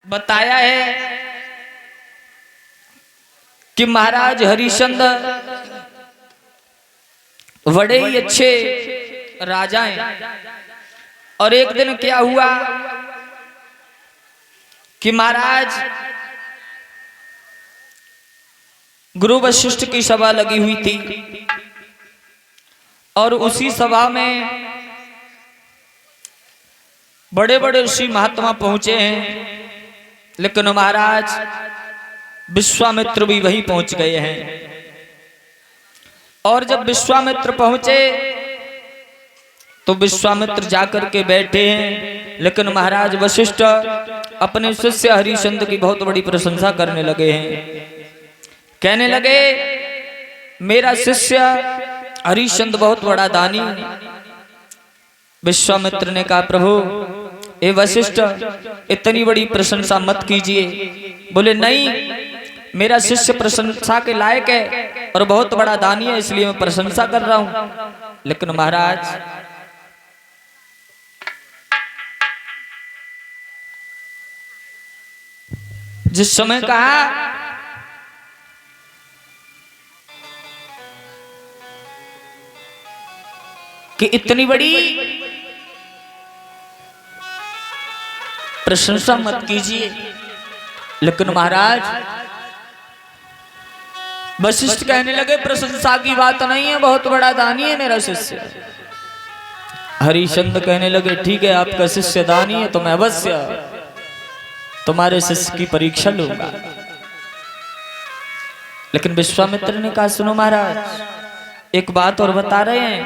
बताया है कि महाराज हरिश्चंद्र बड़े ही अच्छे राजा हैं। और एक दिन क्या हुआ कि महाराज गुरु वशिष्ठ की सभा लगी हुई थी और उसी सभा में बड़े बड़े ऋषि महात्मा पहुंचे हैं, लेकिन महाराज विश्वामित्र भी वहीं पहुंच गए हैं। और जब विश्वामित्र पहुंचे तो विश्वामित्र जाकर के बैठे हैं, लेकिन महाराज वशिष्ठ अपने शिष्य हरिश्चंद्र की बहुत बड़ी प्रशंसा करने लगे हैं। कहने लगे मेरा शिष्य हरिश्चंद्र बहुत बड़ा दानी। विश्वामित्र ने कहा प्रभु ए वशिष्ठ इतनी बड़ी प्रशंसा मत कीजिए। बोले नहीं, मेरा शिष्य प्रशंसा के लायक है और बहुत बड़ा दानी है, इसलिए मैं प्रशंसा कर रहा हूं। लेकिन महाराज जिस समय कहा कि इतनी बड़ी प्रशंसा मत कीजिए, लेकिन महाराज वशिष्ठ कहने लगे प्रशंसा की बात नहीं है, बहुत बड़ा दानी है मेरा शिष्य। हरिश्चंद्र कहने लगे ठीक है, आपका शिष्य दानी है तो मैं अवश्य तुम्हारे शिष्य की परीक्षा लूंगा। लेकिन विश्वामित्र ने कहा सुनो महाराज एक बात और बता रहे हैं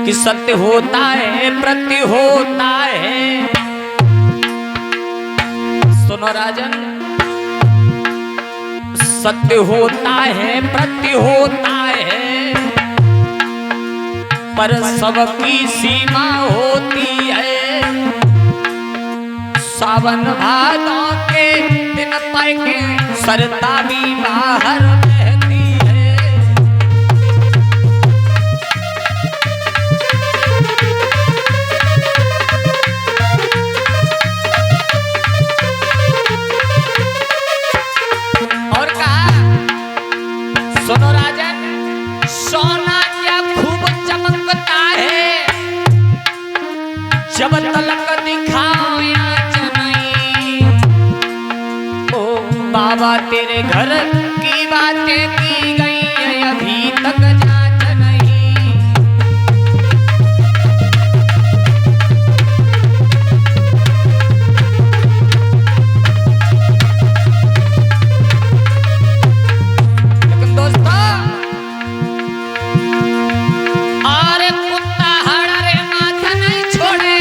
कि सत्य होता है प्रत्य होता है। सुनो राजन, सत्य होता है प्रत्य होता है, पर सबकी सीमा होती है। सावन भादों के दिन पर के सरता भी बाहर बहती है। और कहा सुनो राजन, सोना क्या खूब चमकता है, जब तलक दिखाओ बाबा तेरे घर की बातें की गई है अभी तक जांच नहीं। लेकिन दोस्तों अरे कुत्ता हड़ारे माथा नहीं छोड़े,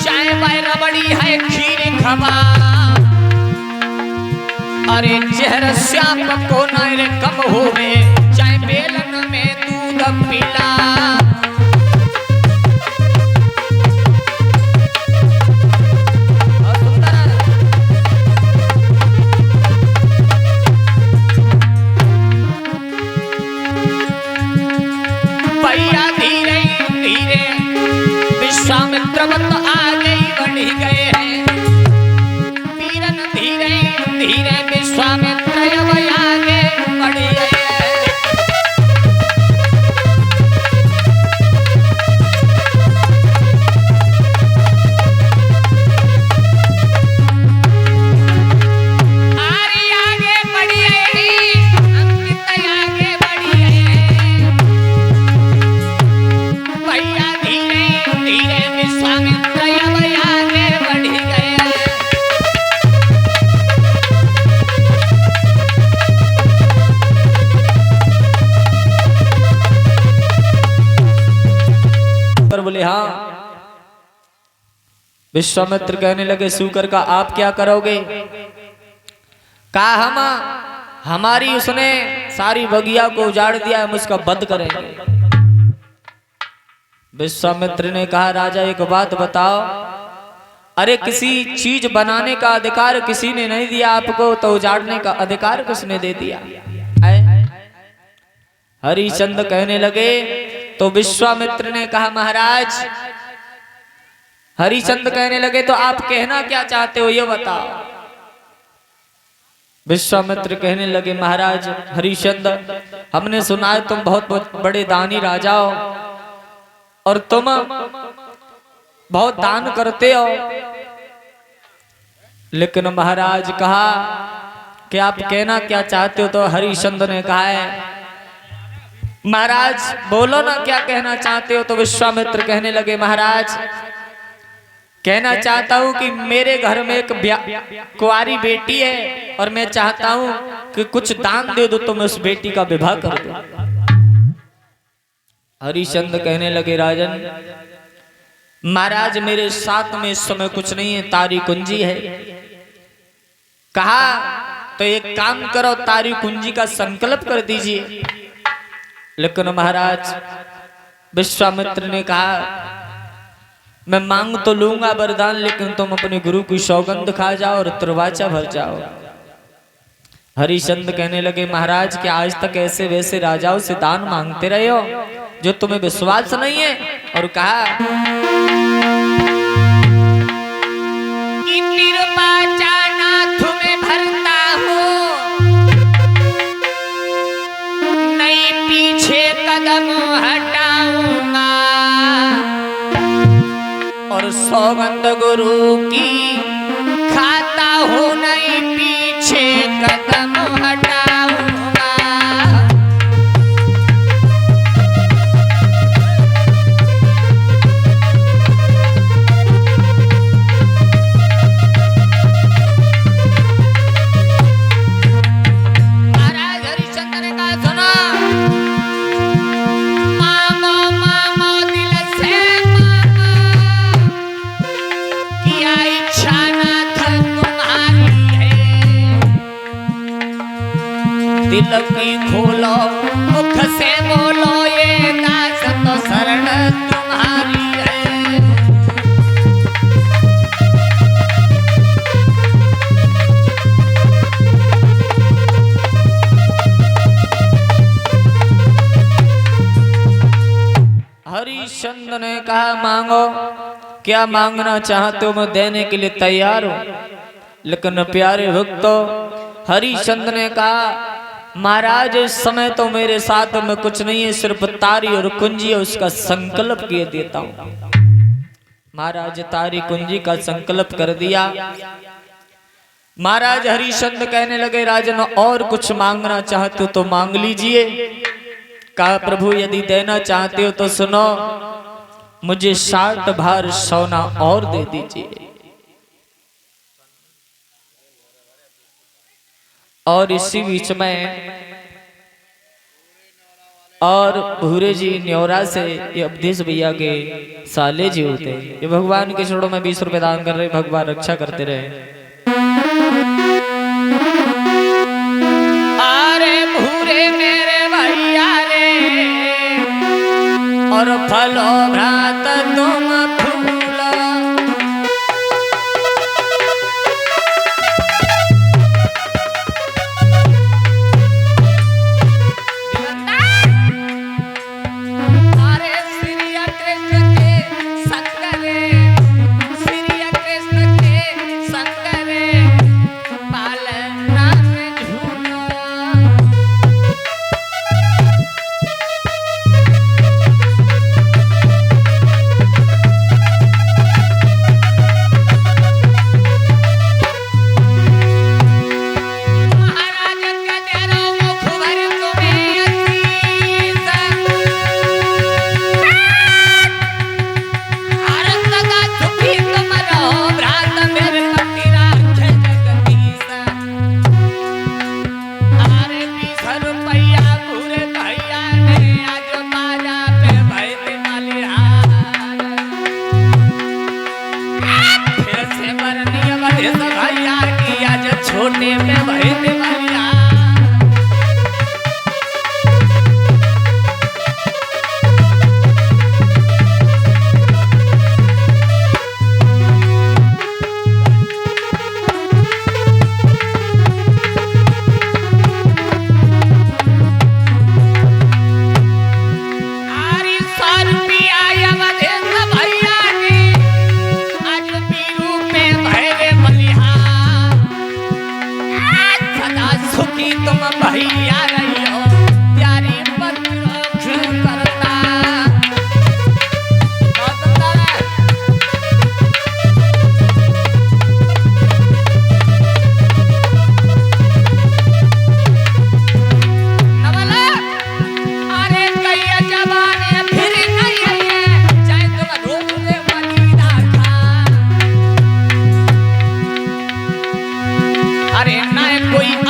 चाहे भाई रबड़ी है खीर खबा। अरे चेहरा श्याम को नर कम होवे, चाहे बेलन में दूध पिला। भैया धीरे धीरे विश्वामित्र मत आगे बढ़ गए हैं। पीरन धीरे धीरे विश्वामित्र आगे बढ़ गए। आगे बढ़िए, अंकित आगे बढ़िए। भैया धीरे धीरे विश्वामित्र आगे बढ़ गए। बोले हाँ। विश्वामित्र कहने लगे सूकर का आप क्या करोगे? कहा हम हमारी उसने सारी बगिया को उजाड़ दिया, हम उसका वध करेंगे। विश्वामित्र ने कहा राजा एक बात बताओ, अरे किसी चीज बनाने का अधिकार किसी ने नहीं दिया आपको, तो उजाड़ने का अधिकार किसने दे दिया? हरिश्चंद्र कहने लगे तो विश्वामित्र ने कहा महाराज हरिश्चंद्र कहने लगे तो आप कहना क्या चाहते हो ये बताओ। विश्वामित्र कहने लगे महाराज हरिश्चंद्र, हमने सुना है तुम बहुत बड़े दानी राजा हो और तुम बहुत दान करते हो, लेकिन महाराज कहा कि आप कहना क्या चाहते हो। तो हरिश्चंद्र ने कहा है महाराज बोलो ना क्या कहना चाहते हो। तो विश्वामित्र कहने लगे महाराज कहना चाहता हूं कि मेरे घर में एक कुंवारी बेटी है और मैं चाहता हूं कि कुछ दान दे दो तो मैं उस बेटी का विवाह कर दूं। हरिश्चंद्र कहने लगे राजन महाराज मेरे साथ में इस समय कुछ नहीं है, तारी कुंजी है। कहा तो एक काम करो तारी कुंजी का संकल्प कर दीजिए। लेकिन महाराज विश्वामित्र ने कहा मैं मांग तो लूंगा वरदान, लेकिन तुम अपने गुरु की सौगंध खा जाओ और त्रिवाचा भर जाओ। हरिश्चंद्र कहने लगे महाराज क्या आज तक ऐसे वैसे राजाओं से दान मांगते रहे हो जो तुम्हें विश्वास नहीं है। और कहा कि त्रिवाचा नाथ में भरता हूं, नहीं पीछे कदम हटाऊंगा और सौगंध गुरु की खाता हूं, नहीं पीछे कदम हटाऊंगा। महाराज हरिश्चंद्र ने कहा सुनो, मांगो मांगो दिल से मांगो, किया इच्छा नाथ तुम्हारी है। दिल की खोलो मुख से बोलो ये दास तो शरण तुम्हारी है। हरिश्चंद्र ने कहा मांगो, क्या मांगना चाहते हो मैं देने के लिए तैयार हूं। लेकिन प्यारे भक्तों हरिश्चंद्र ने कहा महाराज इस समय तो मेरे साथ में कुछ नहीं है, सिर्फ तारी और कुंजी है, उसका संकल्प किए देता हूं। महाराज तारी कुंजी का संकल्प कर दिया। महाराज हरिश्चंद्र कहने लगे राजन और कुछ मांगना चाहते हो तो मांग लीजिए। कहा प्रभु यदि देना चाहते हो तो सुनो, मुझे 60 भार सोना और दे दीजिए। और इसी बीच में और भूरे जी न्योरा से ये अवधेश भैया के साले जी होते हैं, ये भगवान के चरणों में 20 रुपए दान कर रहे, भगवान रक्षा करते रहे। अरे भूरे मेरे भैया रे और फलो भ्रात तुम फूल, छोटे में भय दिवालिया।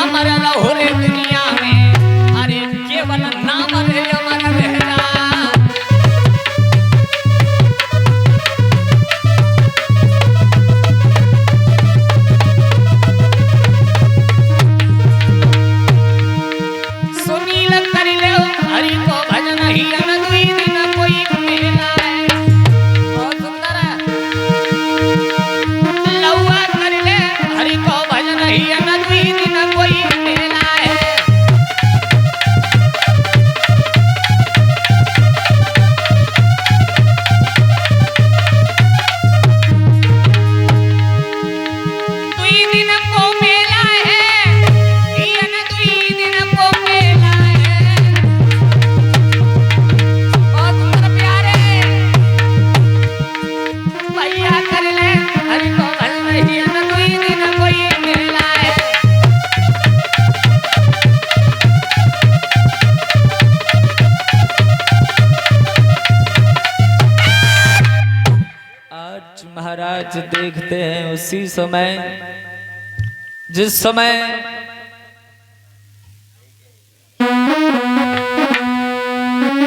अमर रहो रे दुनिया में, अरे केवल नाम रे अमर रह जा। सुनील कर ले हरि को भजन ही अन दुई दिन कोई मेला है। बहुत सुंदर है। लौआ कर ले हरि को भजन ही अन दुई दिन कोई मेला है। दुई दिन को मेला है, यन दुई दिन को मेला है। बहुत सुंदर प्यारे भैया कर ले हरि को भजन ही अन दुई दिन कोई मेला है। आज महाराज देखते हैं उसी समय जिस समय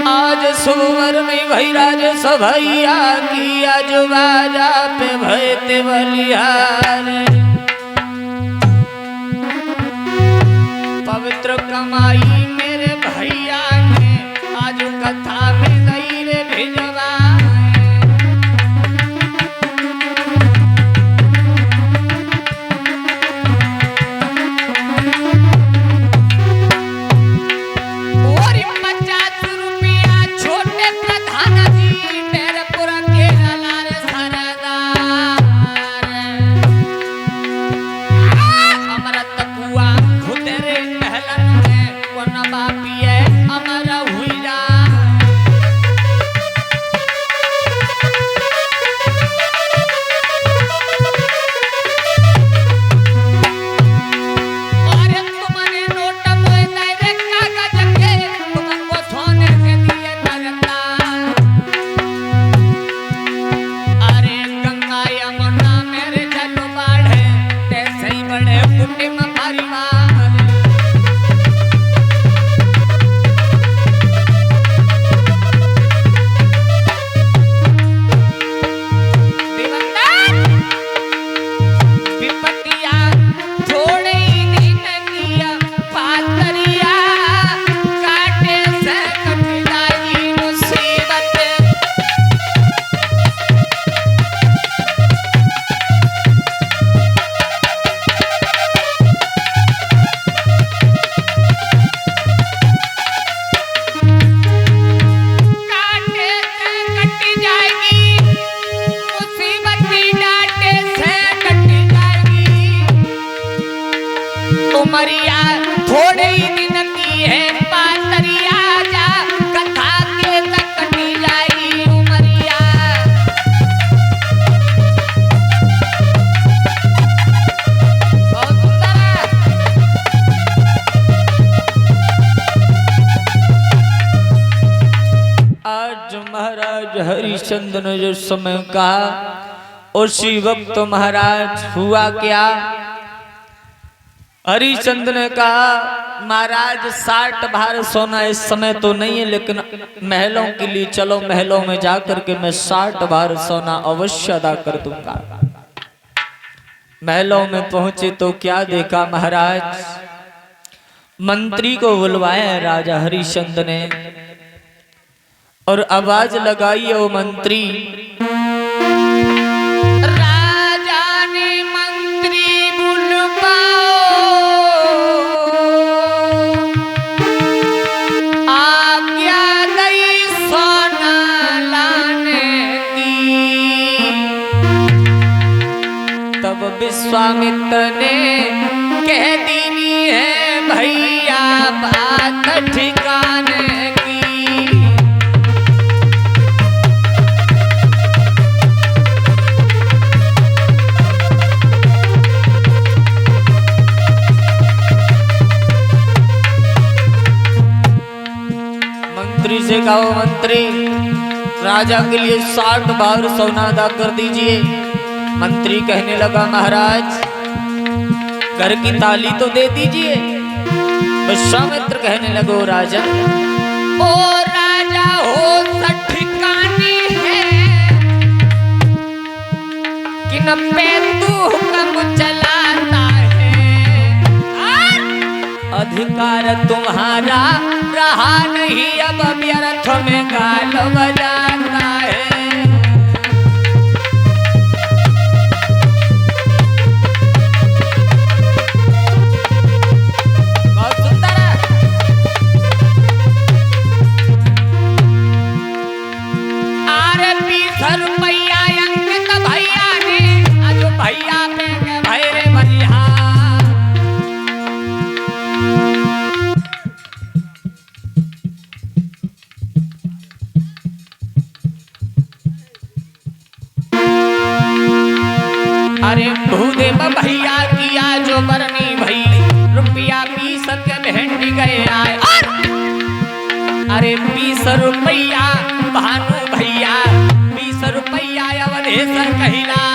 आज सुवर में भई राज सभैया की आज बाजा पे भय ते बलिहार। पवित्र कमाई मेरे भैया ने आज कथा में गई रे भिजवा। और 50 रुपया छोटे प्रधान जी मेरे पुरा के लाल सरदार। अमृत कुआ खुद रे महलन में कोन बापी है अमर हुई जा। और तुमने नोट मोए दे कागज के तुमको सोने के दिए तरता। अरे गंगा यमुना मेरे जल बाढ़े तैसे ही बड़े कुटिम परिवार। दिवंगत विपतिया थोड़े ही दिन किया पातरिया काटे से कट जाई मुसीबत। काटे से कट जाएगी मुसीबत डांटे से कट जाएगी। उमरिया थोड़े ही दिन की है पातरिया जा कथा के तक कटी जाएगी उमरिया। बहुत सुंदर है। आज महाराज हरिश्चंद्र ने जो समय कहा उसी वक्त महाराज हुआ क्या। हरिश्चंद्र ने कहा महाराज 60 भार सोना इस समय तो नहीं है, लेकिन महलों के लिए चलो, महलों में जाकर के मैं 60 भार सोना अवश्य अदा कर दूंगा। महलों में पहुंचे तो क्या देखा महाराज, मंत्री को बुलवाया राजा हरिश्चंद्र ने और आवाज लगाई वो मंत्री। राजा ने मंत्री बुलवाओ, आज्ञा गई सोना लाने की। तब विश्वामित्र ने कह दी है भैया बात ठिकाने की। मंत्री से कहो मंत्री राजा के लिए 60 बार सोना अदा कर दीजिए। मंत्री कहने लगा महाराज घर की ताली तो दे दीजिए। विश्वामित्र कहने लगो राजा, ओ राजा हो ठिकानी है कि न पे तू हुक्म चलाता है, अधिकार तुम्हारा रहा नहीं अब व्यर्थ में गाल बजाता है। अरे भूदेव भैया किया जो बरनी भई, रुपया 20 के भेंट गए आए। अरे 20 रुपया भानु भैया, 20 रुपया अवधेश कहिला।